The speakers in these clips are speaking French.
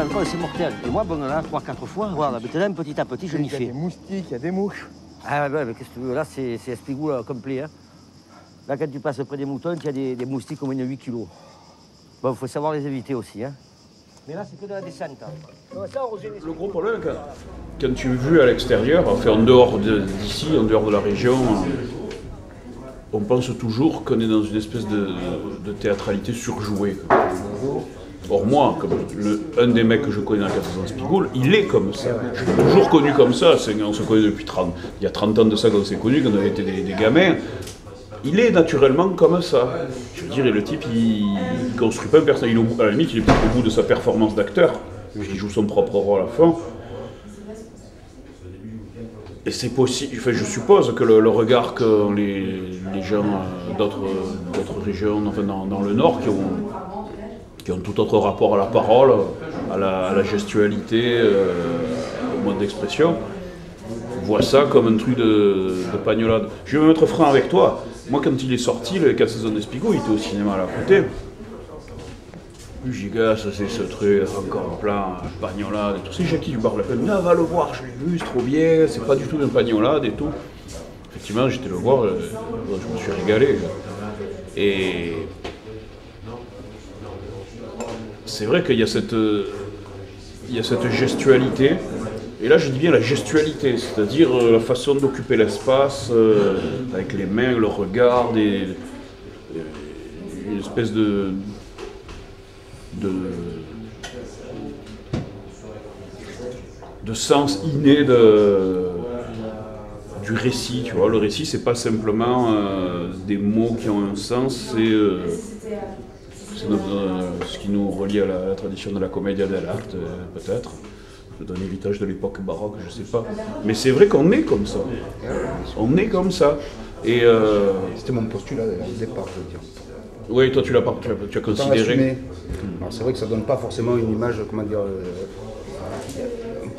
l'alcool, c'est mortel. Et moi, bon, là, 3-4 fois, voilà, maintenant, petit à petit, je m'y fais. Il y a des moustiques, il y a des mouches. Ah ouais, mais qu'est-ce que tu veux, là, c'est Espigoule complet. Hein. Là, quand tu passes près des moutons, tu as des moustiques au moins de 8 kilos. Bon, il faut savoir les éviter aussi. Hein. Mais là, c'est que de la descente. Hein. Le gros problème, quand tu es vu à l'extérieur, enfin en dehors d'ici, en dehors de la région, on pense toujours qu'on est dans une espèce de théâtralité surjouée. Or moi, comme un des mecs que je connais dans la 400 Spigoule, il est comme ça. Je l'ai toujours connu comme ça. On se connaît depuis 30. Il y a 30 ans de ça qu'on s'est connus, quand on avait été des gamins. Il est naturellement comme ça. Je veux dire, le type, il construit pas un personnage. À la limite, il est peut-être au bout de sa performance d'acteur. Il joue son propre rôle à la fin. Et c'est possible. Enfin, je suppose que le regard que les gens d'autres régions, enfin dans le Nord, qui ont tout autre rapport à la parole, à la gestualité, au mode d'expression, voient ça comme un truc de pagnolade. Je vais me mettre franc avec toi. Moi, quand il est sorti, les 4 saisons d'Espigoule, il était au cinéma à la côté. J'ai dit, gars, ça c'est ce truc, encore en plein pagnolade et tout. C'est Jackie du bar la peine. Non, va le voir, je l'ai vu, c'est trop bien, c'est pas du tout une pagnolade et tout. Effectivement, j'étais le voir, je me suis régalé. Et c'est vrai qu'il y a cette gestualité. Et là, je dis bien la gestualité, c'est-à-dire la façon d'occuper l'espace, avec les mains, le regard, une espèce de sens inné du récit, tu vois. Le récit, c'est pas simplement des mots qui ont un sens, c'est ce qui nous relie à la tradition de la commedia dell'arte, peut-être. D'un héritage de l'époque baroque, je sais pas. Mais c'est vrai qu'on est comme ça. On est comme ça. Et c'était mon postulat au départ, je veux dire. Oui, toi tu as considéré. Alors c'est vrai que ça donne pas forcément une image, comment dire.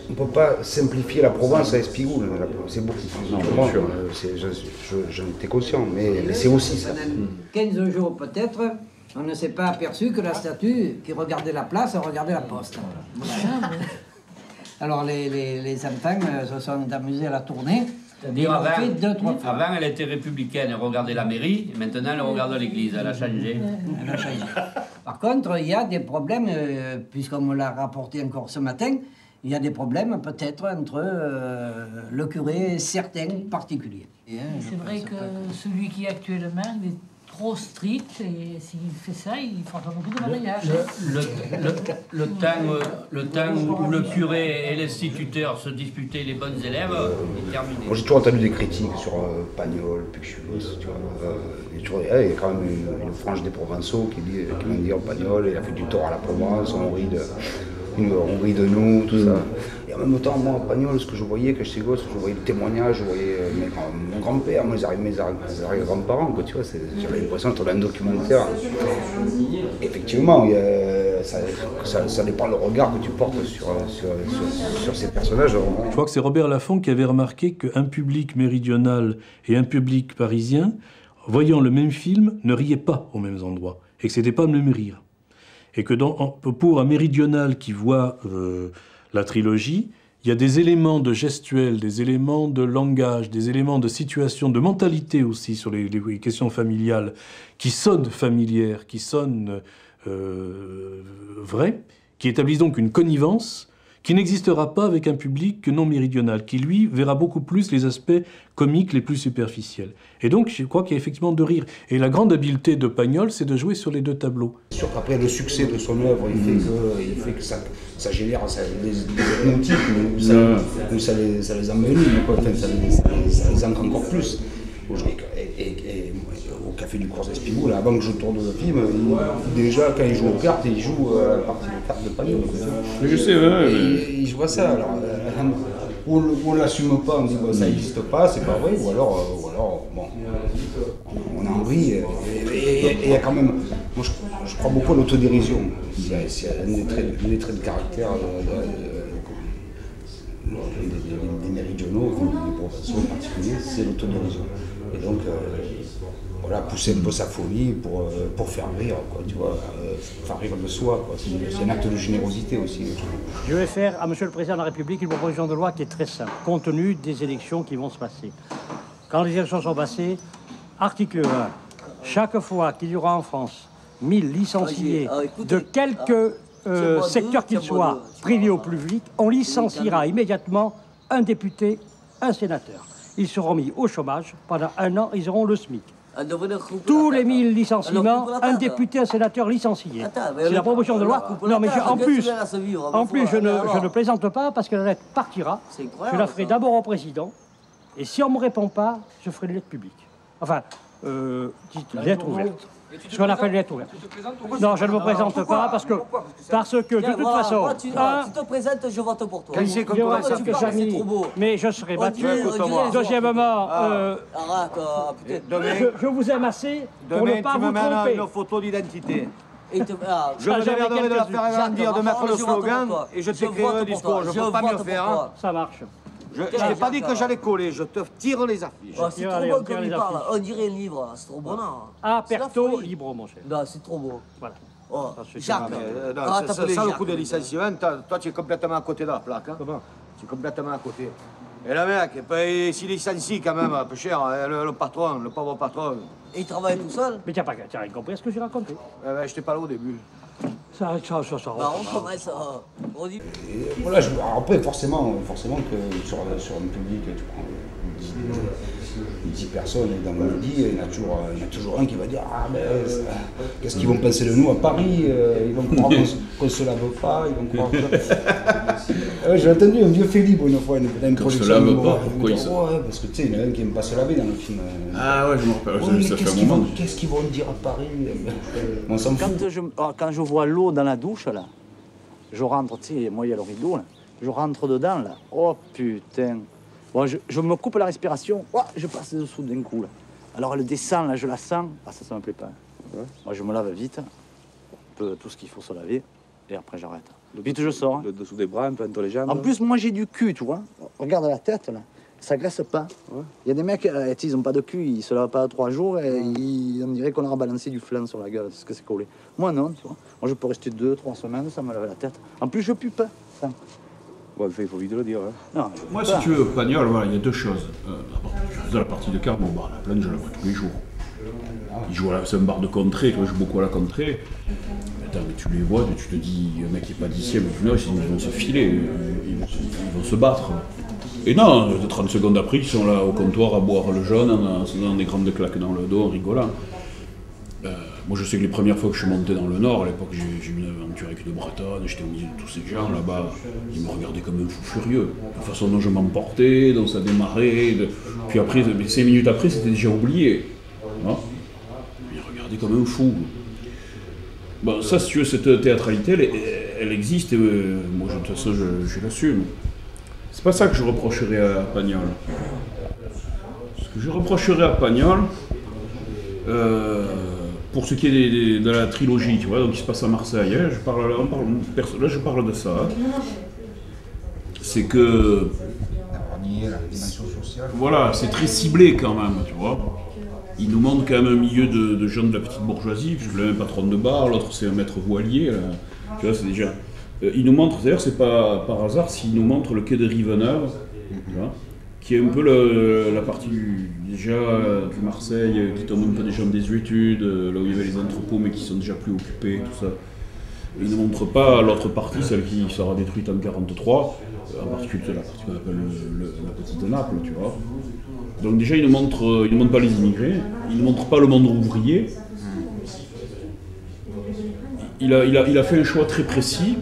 On peut pas simplifier la Provence à Espigoule. C'est beaucoup plus. Non, bien sûr. J'en étais conscient, mais c'est aussi ça. 15 jours peut-être. On ne s'est pas aperçu que la statue qui regardait la place, regardait la poste. Alors les enfants se sont amusés à la tourner. C'est-à-dire avant, elle était républicaine, elle regardait la mairie, et maintenant elle regarde l'église, elle a changé. Elle a changé. Par contre, il y a des problèmes, puisqu'on me l'a rapporté encore ce matin, il y a des problèmes peut-être entre le curé et certains particuliers. C'est vrai que celui qui est actuellement, il est trop strict et s'il fait ça, il fera beaucoup de mariage. Le temps où le curé et l'instituteur se disputaient les bonnes élèves est terminé. Moi j'ai toujours entendu des critiques sur Pagnol, Puccius, tu vois. Il y a quand même une frange des Provençaux qui m'ont dit Pagnol, il a fait du tort à la Provence, on rit de nous, tout ça. Et en même temps, moi, Pagnol, ce que je voyais quand j'étais gosse, je voyais le témoignage, je voyais mon grand-père, mes arrière-grands-parents, quoi, tu vois, j'avais l'impression d'être dans un documentaire. Effectivement, ça dépend le regard que tu portes sur ces personnages. Je crois que c'est Robert Laffont qui avait remarqué qu'un public méridional et un public parisien, voyant le même film, ne riaient pas aux mêmes endroits, et que c'était pas le même rire. Et que pour un méridional qui voit la trilogie, il y a des éléments de gestuel, des éléments de langage, des éléments de situation, de mentalité aussi sur les questions familiales, qui sonnent familières, qui sonnent vraies, qui établissent donc une connivence qui n'existera pas avec un public non méridional, qui lui verra beaucoup plus les aspects comiques les plus superficiels. Et donc je crois qu'il y a effectivement de rire. Et la grande habileté de Pagnol, c'est de jouer sur les deux tableaux. Sûr qu'après le succès de son œuvre, il fait que ça génère des hypnotiques, où ça les envenime, ça les ancre encore plus. Et au Café du Cours d'Espigoule, avant que je tourne le film, déjà quand il joue aux cartes, il joue à la partie de cartes de Pagnol. Je sais, ouais. Il joue à ça. Alors, ou on ne l'assume pas, on dit bah, ça n'existe pas, c'est pas vrai, ou alors bon, on en rit. Et il y a quand même, moi je crois beaucoup à l'autodérision. C'est un des traits de caractère des méridionaux, des provençaux en particulier, c'est l'autodérision. Et donc, voilà, pousser un peu sa folie pour faire rire, quoi, tu vois, faire rire de soi, quoi. C'est un acte de générosité aussi. Je vais faire à Monsieur le Président de la République une proposition de loi qui est très simple, compte tenu des élections qui vont se passer. Quand les élections sont passées, article 1, chaque fois qu'il y aura en France 1000 licenciés de quelque secteur qu'il soit, privé ou public, on licenciera immédiatement un député, un sénateur. Ils seront mis au chômage, pendant 1 an, ils auront le SMIC. Tous les 1000 licenciements, un député, un sénateur licencié. C'est la proposition de loi. Non, mais en plus, je ne plaisante pas parce que la lettre partira. Je la ferai d'abord au président. Et si on ne me répond pas, je ferai une lettre publique. Enfin, lettre ouverte. Ce qu'on appelle lettre ouverte. Non, je ne me présente pas parce que de toute façon... Tu te présentes, je vote pour toi. Mais je serai battu. Deuxièmement, je vous aime assez pour ne pas vous tromper. Une photo d'identité. Je me demanderai de la faire agrandir, de mettre le slogan et je t'écrirai un discours. Je ne peux pas mieux faire. Ça marche. Je t'ai pas dit que j'allais coller, je te tire les affiches. C'est trop bon comme il parle, on dirait un livre, c'est trop bon. Aperto libro, mon cher. Non, c'est trop beau. Voilà. Jacques, ça le coup de licenciement, toi tu es complètement à côté de la plaque. Comment? Tu es complètement à côté. Et le mec, s'il licencie quand même, un peu cher, le patron, le pauvre patron. Et il travaille tout seul? Mais tu n'as rien compris à ce que j'ai raconté. Je n'étais pas là au début. On commence on dit... Voilà, après, forcément que sur un public, tu prends 10 personnes dans le midi, il y en a toujours un qui va dire « Ah, mais qu'est-ce qu'ils vont penser de nous à Paris? Ils vont croire qu'on ne se lave pas, ils vont croire que... » J'ai entendu un vieux Philippe une fois, une production. On se lave pas? Pourquoi il se... Parce que tu sais, il y en a un qui n'aime pas se laver dans le film. Ah ouais, je me rappelle, ça fait un moment. Qu'est-ce qu'ils vont dire à Paris? On s'en fout. Quand je vois l'eau dans la douche, là, je rentre, tu sais, moi il y a le rideau, là, je rentre dedans, là, oh putain. Bon, je me coupe la respiration, oh, je passe dessous d'un coup, là. Alors elle descend, là, je la sens, ça me plaît pas. Ouais. Moi je me lave vite, un peu tout ce qu'il faut se laver, et après j'arrête. Vite je sors. Le dessous des bras, un peu entre les jambes. En plus, moi j'ai du cul, tu vois. Regarde la tête, là. Ça graisse pas. Il y a des mecs, ils n'ont pas de cul, ils se lavent pas 3 jours et on dirait qu'on leur a balancé du flan sur la gueule, c'est ce que c'est collé. Moi non, tu vois. Moi je peux rester 2-3 semaines, ça me lave la tête. En plus je pue pas. Ça. Bon, il faut vite le dire. Hein. Non, moi si tu veux, Pagnol, voilà, il y a 2 choses. Je faisais la partie de cartes, bon, la plaine je la vois tous les jours. Ils jouent c'est un bar de contrée, tu vois, je joue beaucoup à la contrée. Mais tu les vois, tu te dis, le mec qui n'est pas d'ici, ils vont se filer, ils vont se battre. Et non, 30 secondes après, ils sont là au comptoir à boire le jaune, en se donnant des grandes claques dans le dos, en rigolant. Moi, je sais que les premières fois que je suis monté dans le Nord, à l'époque, j'ai eu une aventure avec une Bretonne, j'étais au milieu de tous ces gens là-bas, ils me regardaient comme un fou furieux. La façon dont je m'emportais, dont ça démarrait, puis après, 5 minutes après, c'était déjà oublié. Hein, ils me regardaient comme un fou. Bon, ça, si tu veux, cette théâtralité, elle existe, et moi, de toute façon, je l'assume. C'est pas ça que je reprocherais à Pagnol. Ce que je reprocherais à Pagnol, pour ce qui est de la trilogie, tu vois, donc qui se passe à Marseille, hein, je parle de ça. C'est que... Voilà, c'est très ciblé quand même, tu vois. Il nous montre quand même un milieu de gens de la petite bourgeoisie, puisque l'un est patron de bar, l'autre c'est un maître voilier, là. Tu vois, c'est déjà... Il nous montre, d'ailleurs c'est pas par hasard s'il nous montre le quai de Riveneuve, tu vois, qui est un peu la partie déjà de Marseille, qui tombe un peu déjà en désuétude, là où il y avait les entrepôts mais qui sont déjà plus occupés, tout ça. Il ne montre pas l'autre partie, celle qui sera détruite en 1943, en particulier la partie qu'on appelle la petite Naples, tu vois. Donc déjà il ne montre pas les immigrés, il ne montre pas le monde ouvrier. Il a fait un choix très précis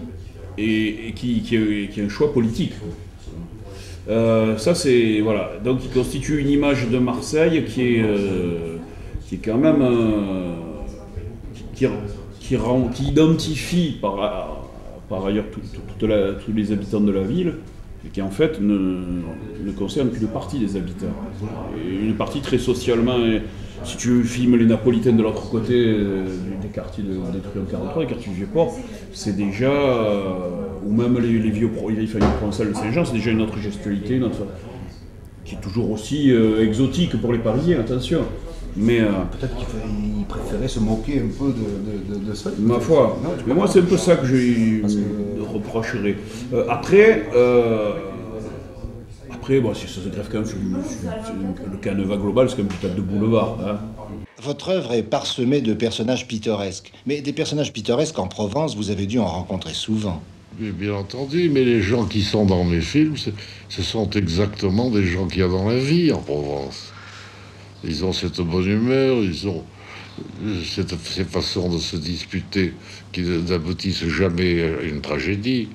et qui est un choix politique. Ça c'est voilà, donc il constitue une image de Marseille qui est quand même qui identifie par ailleurs tous les habitants de la ville, et qui en fait ne concerne qu'une partie des habitants, et une partie très socialement. Si tu filmes les Napolitains de l'autre côté des quartiers détruits en 1943, les quartiers du Vieux-Port, c'est déjà, ou même les vieilles familles provençales de Saint-Jean, c'est déjà une autre gestualité, qui est toujours aussi exotique pour les Parisiens, attention. Mais peut-être qu'il préférait se moquer un peu de ça. Ma foi. Non, mais moi, c'est un peu ça que je reprocherais. Après, bon, si ça se greffe quand même sur le canevas global, c'est quand même du tas de boulevard. Hein. Votre œuvre est parsemée de personnages pittoresques. Mais des personnages pittoresques en Provence, vous avez dû en rencontrer souvent. Bien entendu, mais les gens qui sont dans mes films, ce sont exactement des gens qu'il y a dans la vie en Provence. Ils ont cette bonne humeur, ils ont ces façons de se disputer qui n'aboutissent jamais à une tragédie.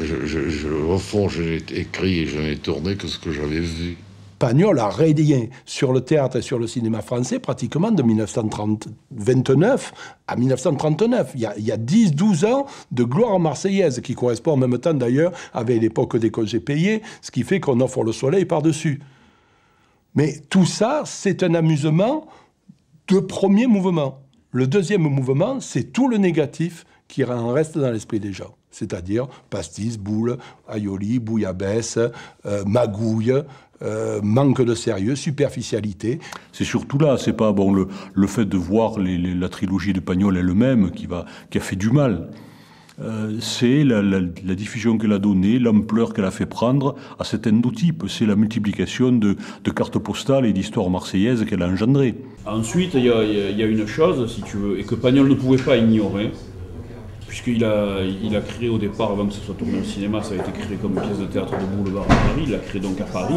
Au fond, je n'ai écrit et je n'ai tourné que ce que j'avais vu. Pagnol a rayé sur le théâtre et sur le cinéma français pratiquement de 1929 à 1939. Il y a 10-12 ans de gloire marseillaise qui correspond en même temps d'ailleurs avec l'époque des congés payés, ce qui fait qu'on offre le soleil par-dessus. Mais tout ça, c'est un amusement de premier mouvement. Le deuxième mouvement, c'est tout le négatif qui en reste dans l'esprit des gens. C'est-à-dire pastis, boule, aioli, bouillabaisse, magouille, manque de sérieux, superficialité. C'est surtout là, c'est pas bon le fait de voir la trilogie de Pagnol elle-même qui a fait du mal. C'est la diffusion qu'elle a donnée, l'ampleur qu'elle a fait prendre à cet endotype. C'est la multiplication de cartes postales et d'histoires marseillaises qu'elle a engendrées. Ensuite, il y a une chose, si tu veux, et que Pagnol ne pouvait pas ignorer, puisqu'il a créé au départ, avant que ce soit tourné au cinéma, ça a été créé comme pièce de théâtre de boulevard à Paris, il l'a créé donc à Paris.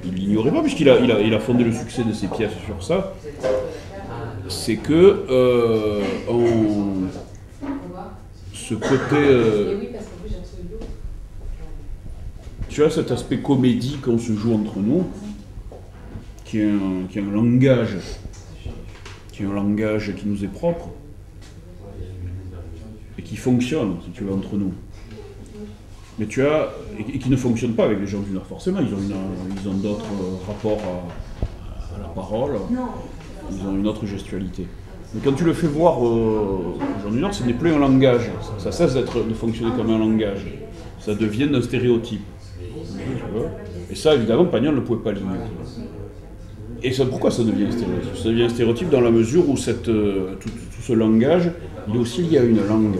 Il l'ignorait pas, puisqu'il a fondé le succès de ses pièces sur ça. C'est que ce côté... tu as cet aspect comédie qu'on se joue entre nous, qui est un langage qui nous est propre, et qui fonctionne, si tu veux, entre nous. Mais tu as... et qui ne fonctionne pas avec les gens du Nord, forcément. Ils ont d'autres rapports à la parole, ils ont une autre gestualité. Mais quand tu le fais voir aux gens du Nord, ce n'est plus un langage. Ça cesse de fonctionner comme un langage. Ça devient un stéréotype. Et ça, évidemment, Pagnol ne pouvait pas l'ignorer. Et pourquoi ça devient un stéréotype? Ça devient un stéréotype dans la mesure où tout ce langage, il est aussi lié à une langue.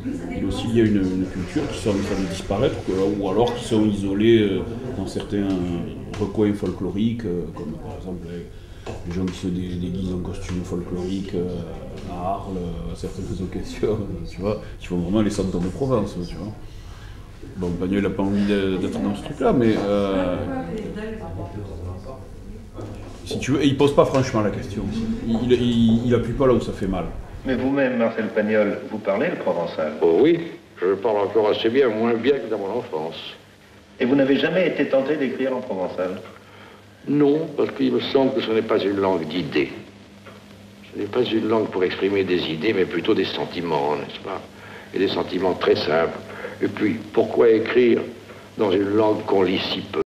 Il est aussi lié à une culture qui sont en train de disparaître, ou alors qui sont isolés dans certains recoins folkloriques, comme par exemple les gens qui se déguisent en costume folklorique à Arles, à certaines occasions, tu vois, qui font vraiment les centres de Provence, tu vois. Bon, Pagnol n'a pas envie d'être dans ce truc-là, mais si tu veux, et il pose pas franchement la question. Il appuie pas là où ça fait mal. Mais vous-même, Marcel Pagnol, vous parlez le provençal? Oh oui, je parle encore assez bien, moins bien que dans mon enfance. Et vous n'avez jamais été tenté d'écrire en provençal? Non, parce qu'il me semble que ce n'est pas une langue d'idées. Ce n'est pas une langue pour exprimer des idées, mais plutôt des sentiments, n'est-ce pas? Et des sentiments très simples. Et puis, pourquoi écrire dans une langue qu'on lit si peu?